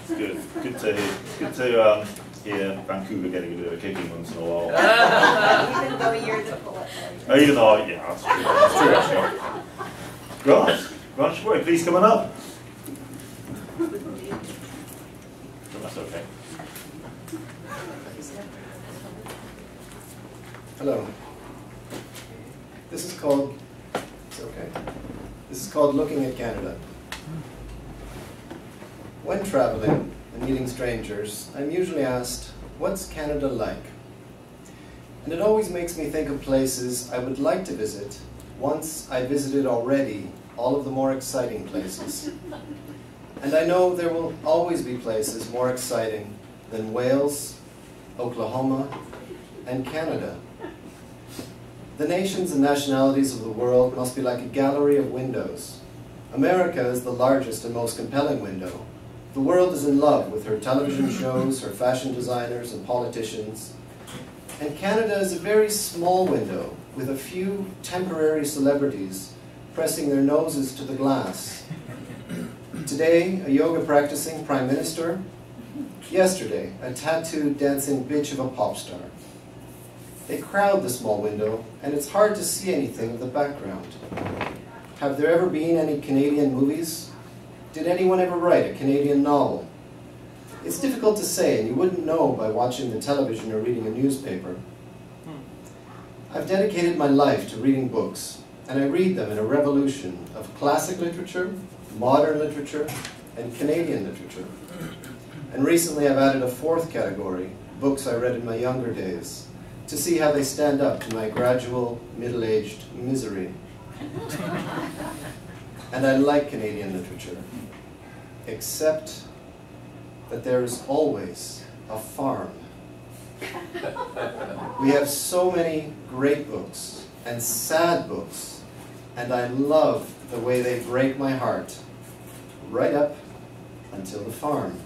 It's good. Good to hear. Good to hear Vancouver getting a bit of a kicking once in a while. Even though you're the poet. Even though, yeah, that's true. That's true, actually. Grant Shipway, please come on up. That's okay. Hello. This is called, it's okay. This is called Looking at Canada. When traveling and meeting strangers, I'm usually asked, what's Canada like? And it always makes me think of places I would like to visit once I visited already all of the more exciting places. And I know there will always be places more exciting than Wales, Oklahoma, and Canada. The nations and nationalities of the world must be like a gallery of windows. America is the largest and most compelling window. The world is in love with her television shows, her fashion designers and politicians. And Canada is a very small window with a few temporary celebrities pressing their noses to the glass. Today, a yoga practicing prime minister. Yesterday, a tattooed dancing bitch of a pop star. They crowd the small window, and it's hard to see anything of the background. Have there ever been any Canadian movies? Did anyone ever write a Canadian novel? It's difficult to say, and you wouldn't know by watching the television or reading a newspaper. I've dedicated my life to reading books, and I read them in a revolution of classic literature, modern literature, and Canadian literature. And recently I've added a fourth category, books I read in my younger days, to see how they stand up to my gradual, middle-aged misery. And I like Canadian literature, except that there is always a farm. We have so many great books and sad books, and I love the way they break my heart, right up until the farm.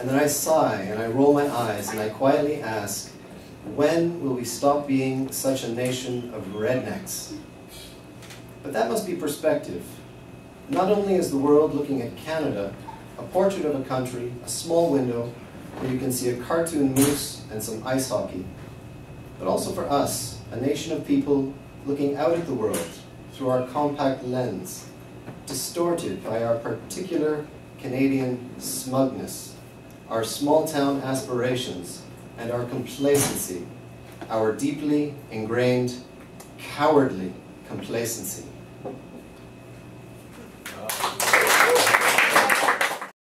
And then I sigh and I roll my eyes and I quietly ask, when will we stop being such a nation of rednecks? But that must be perspective. Not only is the world looking at Canada, a portrait of a country, a small window where you can see a cartoon moose and some ice hockey, but also for us, a nation of people looking out at the world through our compact lens, distorted by our particular Canadian smugness, our small-town aspirations, and our complacency, our deeply ingrained, cowardly complacency.